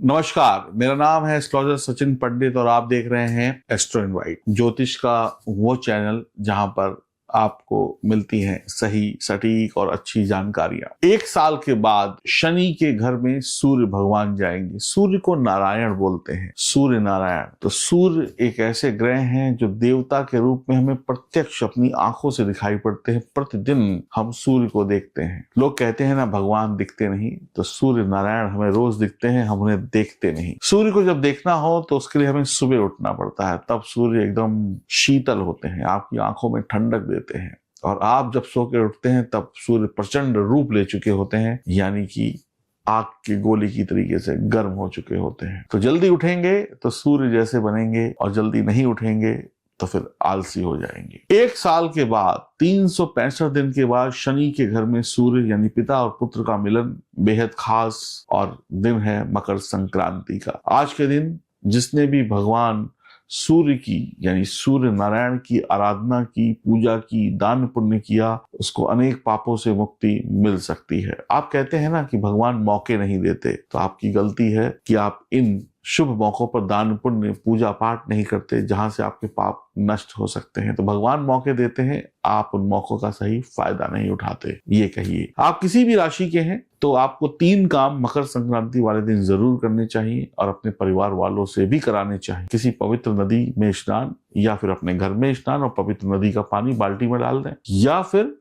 नमस्कार, मेरा नाम है एस्ट्रोलॉजर सचिन पंडित और आप देख रहे हैं एस्ट्रो इनवाइट, ज्योतिष का वो चैनल जहां पर आपको मिलती हैं सही, सटीक और अच्छी जानकारियां। एक साल के बाद शनि के घर में सूर्य भगवान जाएंगे। सूर्य को नारायण बोलते हैं, सूर्य नारायण। तो सूर्य एक ऐसे ग्रह हैं जो देवता के रूप में हमें प्रत्यक्ष अपनी आंखों से दिखाई पड़ते हैं। प्रतिदिन हम सूर्य को देखते हैं। लोग कहते हैं ना भगवान दिखते नहीं, तो सूर्य नारायण हमें रोज दिखते हैं, हम उन्हें देखते नहीं। सूर्य को जब देखना हो तो उसके लिए हमें सुबह उठना पड़ता है, तब सूर्य एकदम शीतल होते हैं, आपकी आंखों में ठंडक देते हैं। और आप जब सो के उठते हैं तब सूर्य प्रचंड रूप ले चुके होते हैं, यानी कि आग की गोली की तरीके से गर्म हो चुके होते हैं। तो जल्दी उठेंगे तो सूर्य जैसे बनेंगे और जल्दी नहीं उठेंगे तो फिर आलसी हो जाएंगे। एक साल के बाद 365 दिन के बाद शनि के घर में सूर्य यानी पिता और पुत्र का मिलन बेहद खास और दिन है मकर संक्रांति का। आज के दिन जिसने भी भगवान सूर्य की यानी सूर्य नारायण की आराधना की, पूजा की, दान पुण्य किया, उसको अनेक पापों से मुक्ति मिल सकती है। आप कहते हैं ना कि भगवान मौके नहीं देते, तो आपकी गलती है कि आप इन शुभ मौकों पर दान पुण्य, पूजा पाठ नहीं करते जहां से आपके पाप नष्ट हो सकते हैं। तो भगवान मौके देते हैं, आप उन मौकों का सही फायदा नहीं उठाते। ये कहिए आप किसी भी राशि के हैं तो आपको 3 काम मकर संक्रांति वाले दिन जरूर करने चाहिए और अपने परिवार वालों से भी कराने चाहिए। किसी पवित्र नदी में स्नान, या फिर अपने घर में स्नान और पवित्र नदी का पानी बाल्टी में डाल दें, या फिर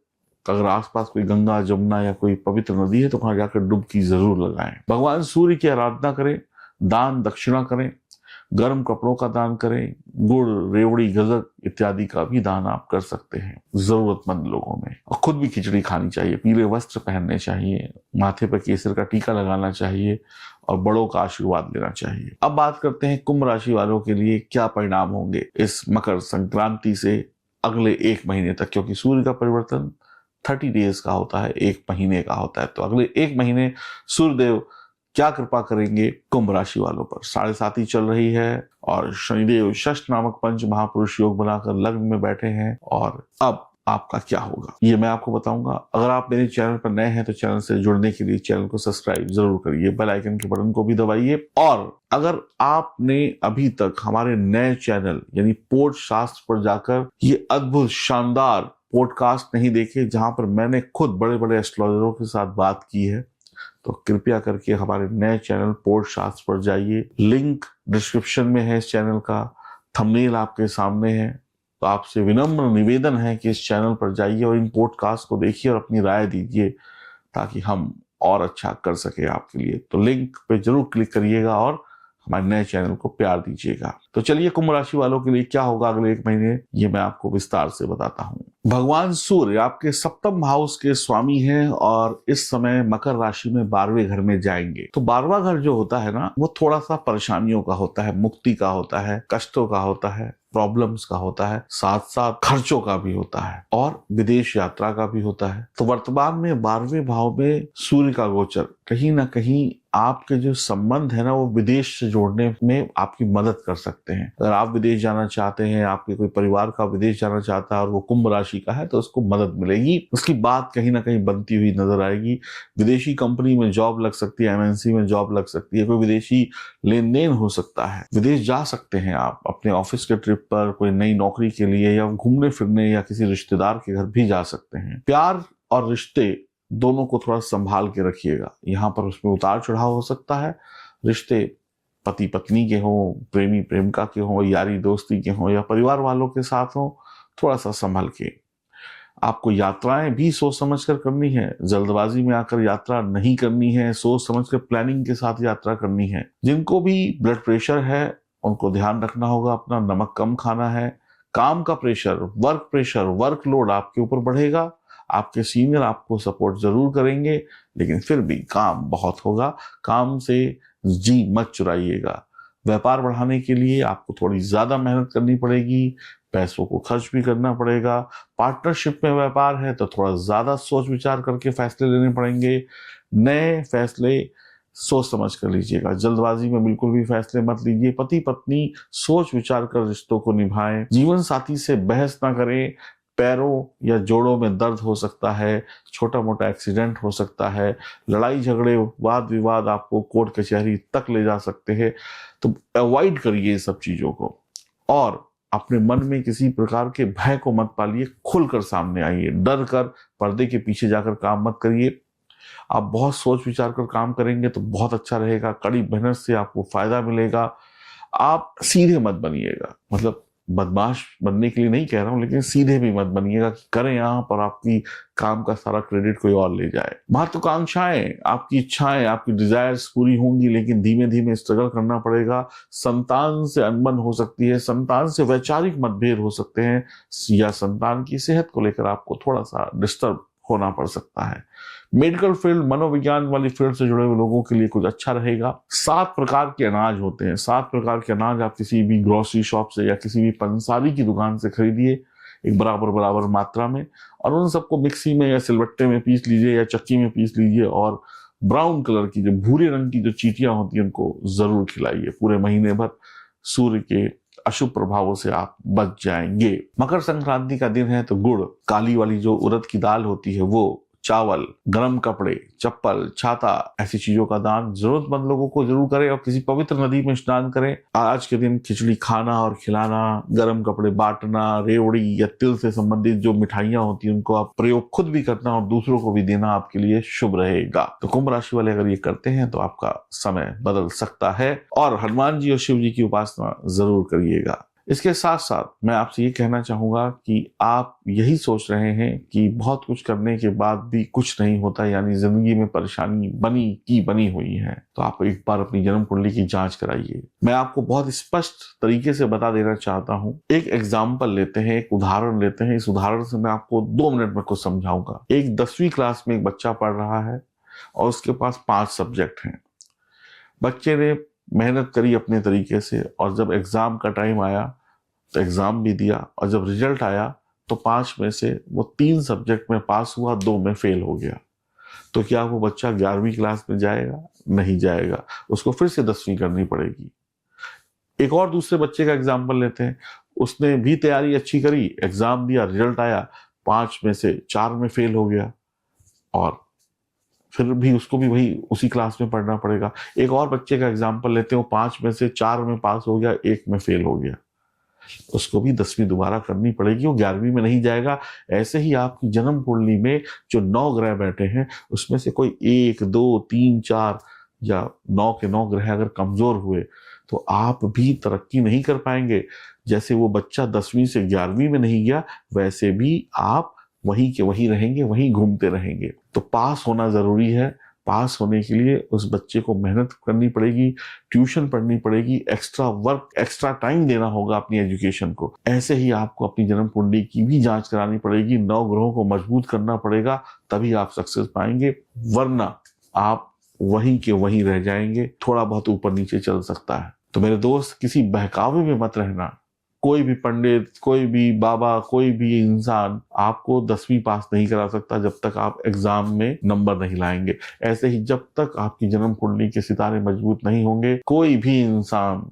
अगर आसपास कोई गंगा, जमुना या कोई पवित्र नदी है तो वहां जाकर डुबकी जरूर लगाएं। भगवान सूर्य की आराधना करें, दान दक्षिणा करें, गर्म कपड़ों का दान करें, गुड़, रेवड़ी, गजक इत्यादि का भी दान आप कर सकते हैं जरूरतमंद लोगों में। और खुद भी खिचड़ी खानी चाहिए, पीले वस्त्र पहनने चाहिए, माथे पर केसर का टीका लगाना चाहिए और बड़ों का आशीर्वाद लेना चाहिए। अब बात करते हैं कुंभ राशि वालों के लिए क्या परिणाम होंगे इस मकर संक्रांति से अगले 1 महीने तक, क्योंकि सूर्य का परिवर्तन 30 डेज का होता है, 1 महीने का होता है। तो अगले 1 महीने सूर्यदेव क्या कृपा करेंगे कुंभ राशि वालों पर। 7.5 चल रही है और शनिदेव षष्ठ नामक पंच महापुरुष योग बनाकर लग्न में बैठे हैं। और अब आपका क्या होगा ये मैं आपको बताऊंगा। अगर आप मेरे चैनल पर नए हैं तो चैनल से जुड़ने के लिए चैनल को सब्सक्राइब जरूर करिए, बेल आइकन के बटन को भी दबाइए। और अगर आपने अभी तक हमारे नए चैनल यानी पोर्ट शास्त्र पर जाकर ये अद्भुत शानदार पॉडकास्ट नहीं देखे जहां पर मैंने खुद बड़े बड़े एस्ट्रोलॉजरों के साथ बात की है, तो कृपया करके हमारे नए चैनल पोर्ट शास्त्र पर जाइए। लिंक डिस्क्रिप्शन में है इस चैनल का, थंबनेल आपके सामने है। तो आपसे विनम्र निवेदन है कि इस चैनल पर जाइए और इन पॉडकास्ट को देखिए और अपनी राय दीजिए ताकि हम और अच्छा कर सके आपके लिए। तो लिंक पे जरूर क्लिक करिएगा और हमारे नए चैनल को प्यार दीजिएगा। तो चलिए कुंभ राशि वालों के लिए क्या होगा अगले 1 महीने, ये मैं आपको विस्तार से बताता हूँ। भगवान सूर्य आपके 7th हाउस के स्वामी हैं और इस समय मकर राशि में 12वें घर में जाएंगे। तो 12वां घर जो होता है ना, वो थोड़ा सा परेशानियों का होता है, मुक्ति का होता है, कष्टों का होता है, प्रॉब्लम्स का होता है, साथ साथ खर्चों का भी होता है और विदेश यात्रा का भी होता है। तो वर्तमान में 12वें भाव में सूर्य का गोचर कहीं ना कहीं आपके जो संबंध है ना वो विदेश से जोड़ने में आपकी मदद कर सकते हैं। अगर आप विदेश जाना चाहते हैं, आपके कोई परिवार का विदेश जाना चाहता है और वो कुंभ राशि का है, तो उसको मदद मिलेगी, उसकी बात कहीं ना कहीं बनती हुई नजर आएगी। विदेशी कंपनी में जॉब लग सकती है, MNC में जॉब लग सकती है, कोई विदेशी लेन देन हो सकता है, विदेश जा सकते हैं आप अपने ऑफिस के ट्रिप पर, कोई नई नौकरी के लिए या घूमने फिरने, या किसी रिश्तेदार के घर भी जा सकते हैं। प्यार और रिश्ते दोनों को थोड़ा संभाल के रखिएगा, यहाँ पर उसमें उतार चढ़ाव हो सकता है। रिश्ते पति पत्नी के हों, प्रेमी प्रेमिका के हों, यारी दोस्ती के हों या परिवार वालों के साथ हों, थोड़ा सा संभल के। आपको यात्राएं भी सोच समझ कर करनी है, जल्दबाजी में आकर यात्रा नहीं करनी है, सोच समझ कर प्लानिंग के साथ यात्रा करनी है। जिनको भी ब्लड प्रेशर है उनको ध्यान रखना होगा, अपना नमक कम खाना है। काम का प्रेशर, वर्कलोड आपके ऊपर बढ़ेगा। आपके सीनियर आपको सपोर्ट जरूर करेंगे, लेकिन फिर भी काम बहुत होगा। काम से जी मत चुराइएगा। व्यापार बढ़ाने के लिए आपको थोड़ी ज्यादा मेहनत करनी पड़ेगी, पैसों को खर्च भी करना पड़ेगा। पार्टनरशिप में व्यापार है तो थोड़ा ज्यादा सोच विचार करके फैसले लेने पड़ेंगे। नए फैसले सोच समझ कर लीजिएगा, जल्दबाजी में बिल्कुल भी फैसले मत लीजिए। पति पत्नी सोच विचार कर रिश्तों को निभाएं। जीवन साथी से बहस ना करें, पैरों या जोड़ों में दर्द हो सकता है, छोटा मोटा एक्सीडेंट हो सकता है, लड़ाई झगड़े वाद विवाद आपको कोर्ट कचहरी तक ले जा सकते हैं। तो अवॉइड करिए ये सब चीजों को, और अपने मन में किसी प्रकार के भय को मत पालिए, खुलकर सामने आइए। डर कर पर्दे के पीछे जाकर काम मत करिए। आप बहुत सोच विचार कर काम करेंगे तो बहुत अच्छा रहेगा, कड़ी मेहनत से आपको फायदा मिलेगा। आप सीधे मत बनिएगा, मतलब बदमाश बनने के लिए नहीं कह रहा हूं, लेकिन सीधे भी मत बनिएगा कि करें आप और आपकी काम का सारा क्रेडिट कोई और ले जाए। महत्वाकांक्षाएं, आपकी इच्छाएं, आपकी डिजायर्स पूरी होंगी, लेकिन धीमे धीमे स्ट्रगल करना पड़ेगा। संतान से अनबन हो सकती है, संतान से वैचारिक मतभेद हो सकते हैं, या संतान की सेहत को लेकर आपको थोड़ा सा डिस्टर्ब होना पड़ सकता है। मेडिकल फील्ड, मनोविज्ञान वाली फील्ड से जुड़े हुए लोगों के लिए कुछ अच्छा रहेगा। 7 प्रकार के अनाज होते हैं, 7 प्रकार के अनाज आप किसी भी ग्रोसरी शॉप से या किसी भी पंसारी की दुकान से खरीदिए एक बराबर मात्रा में, और उन सबको मिक्सी में या सिलबट्टे में पीस लीजिए या चक्की में पीस लीजिए, और ब्राउन कलर की जो भूरे रंग की जो चींटियां होती हैं उनको जरूर खिलाइए। पूरे महीने भर सूर्य के अशुभ प्रभावों से आप बच जाएंगे। मकर संक्रांति का दिन है तो गुड़, काली वाली जो उड़द की दाल होती है वो, चावल, गर्म कपड़े, चप्पल, छाता, ऐसी चीजों का दान जरूरतमंद लोगों को जरूर करें, और किसी पवित्र नदी में स्नान करें। आज के दिन खिचड़ी खाना और खिलाना, गर्म कपड़े बांटना, रेवड़ी या तिल से संबंधित जो मिठाइयां होती हैं उनको आप प्रयोग खुद भी करना और दूसरों को भी देना आपके लिए शुभ रहेगा। तो कुंभ राशि वाले अगर ये करते हैं तो आपका समय बदल सकता है, और हनुमान जी और शिव जी की उपासना जरूर करिएगा। इसके साथ साथ मैं आपसे ये कहना चाहूंगा कि आप यही सोच रहे हैं कि बहुत कुछ करने के बाद भी कुछ नहीं होता, यानी जिंदगी में परेशानी बनी हुई है, तो आप एक बार अपनी जन्म कुंडली की जांच कराइए। मैं आपको बहुत स्पष्ट तरीके से बता देना चाहता हूं। एक एग्जाम्पल लेते हैं, एक उदाहरण लेते हैं। इस उदाहरण से मैं आपको 2 मिनट में कुछ समझाऊंगा। एक 10वीं क्लास में एक बच्चा पढ़ रहा है और उसके पास 5 सब्जेक्ट हैं। बच्चे ने मेहनत करी अपने तरीके से, और जब एग्जाम का टाइम आया तो एग्जाम भी दिया, और जब रिजल्ट आया तो 5 में से वो 3 सब्जेक्ट में पास हुआ, 2 में फेल हो गया। तो क्या वो बच्चा 11वीं क्लास में जाएगा? नहीं जाएगा, उसको फिर से 10वीं करनी पड़ेगी। एक और दूसरे बच्चे का एग्जाम्पल लेते हैं। उसने भी तैयारी अच्छी करी, एग्जाम दिया, रिजल्ट आया, 5 में से 4 में फेल हो गया, और फिर भी उसको भी वही उसी क्लास में पढ़ना पड़ेगा। एक और बच्चे का एग्जाम्पल लेते हैं, 5 में से 4 में पास हो गया, 1 में फेल हो गया, उसको भी 10वीं दोबारा करनी पड़ेगी, वो 11वीं में नहीं जाएगा। ऐसे ही आपकी जन्म कुंडली में जो 9 ग्रह बैठे हैं उसमें से कोई 1, 2, 3, 4 या 9 के 9 ग्रह अगर कमजोर हुए तो आप भी तरक्की नहीं कर पाएंगे। जैसे वो बच्चा 10वीं से 11वीं में नहीं गया, वैसे भी आप वहीं के वहीं रहेंगे, वहीं घूमते रहेंगे। तो पास होना जरूरी है। पास होने के लिए उस बच्चे को मेहनत करनी पड़ेगी, ट्यूशन पढ़नी पड़ेगी, एक्स्ट्रा वर्क, एक्स्ट्रा टाइम देना होगा अपनी एजुकेशन को। ऐसे ही आपको अपनी जन्म कुंडली की भी जांच करानी पड़ेगी, 9 ग्रहों को मजबूत करना पड़ेगा, तभी आप सक्सेस पाएंगे, वरना आप वहीं के वहीं रह जाएंगे। थोड़ा बहुत ऊपर नीचे चल सकता है। तो मेरे दोस्त, किसी बहकावे में मत रहना। कोई भी पंडित, कोई भी बाबा, कोई भी इंसान आपको 10वीं पास नहीं करा सकता जब तक आप एग्जाम में नंबर नहीं लाएंगे। ऐसे ही जब तक आपकी जन्म कुंडली के सितारे मजबूत नहीं होंगे, कोई भी इंसान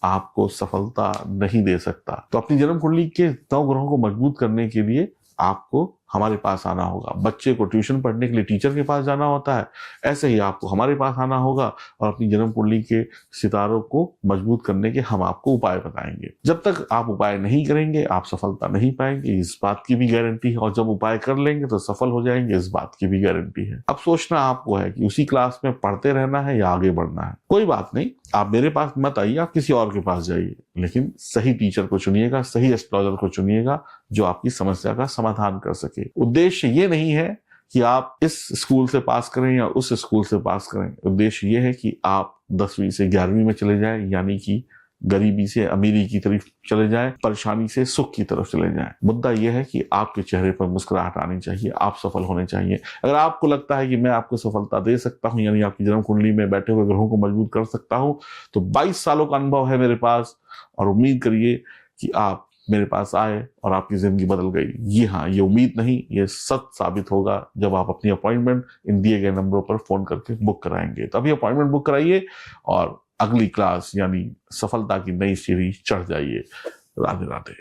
आपको सफलता नहीं दे सकता। तो अपनी जन्म कुंडली के 9 ग्रहों को मजबूत करने के लिए आपको हमारे पास आना होगा। बच्चे को ट्यूशन पढ़ने के लिए टीचर के पास जाना होता है, ऐसे ही आपको हमारे पास आना होगा और अपनी जन्म कुंडली के सितारों को मजबूत करने के हम आपको उपाय बताएंगे। जब तक आप उपाय नहीं करेंगे आप सफलता नहीं पाएंगे, इस बात की भी गारंटी है, और जब उपाय कर लेंगे तो सफल हो जाएंगे, इस बात की भी गारंटी है। अब सोचना आपको है कि उसी क्लास में पढ़ते रहना है या आगे बढ़ना है। कोई बात नहीं, आप मेरे पास मत आइए, आप किसी और के पास जाइए, लेकिन सही टीचर को चुनिएगा, सही एस्ट्रोलॉजर को चुनिएगा जो आपकी समस्या का समाधान कर सके। उद्देश्य ये नहीं है कि आप इस स्कूल से पास करें या उस स्कूल से पास करें। उद्देश्य ये है कि आप 10वीं से 11वीं में चले जाएं, यानी कि गरीबी से अमीरी की तरफ चले जाएं, परेशानी से सुख की तरफ चले जाएं। मुद्दा यह है कि आपके चेहरे पर मुस्कुराहट आनी चाहिए, आप सफल होने चाहिए। अगर आपको लगता है कि मैं आपको सफलता दे सकता हूं, यानी आपकी जन्म कुंडली में बैठे हुए ग्रहों को मजबूत कर सकता हूं, तो 22 सालों का अनुभव है मेरे पास, और उम्मीद करिए कि आप मेरे पास आए और आपकी जिंदगी बदल गई। ये हाँ, ये उम्मीद नहीं, ये सच साबित होगा जब आप अपनी अपॉइंटमेंट इन दिए गए नंबरों पर फोन करके बुक कराएंगे। तो अभी अपॉइंटमेंट बुक कराइए और अगली क्लास यानी सफलता की नई सीढ़ी चढ़ जाइए। राधे राधे।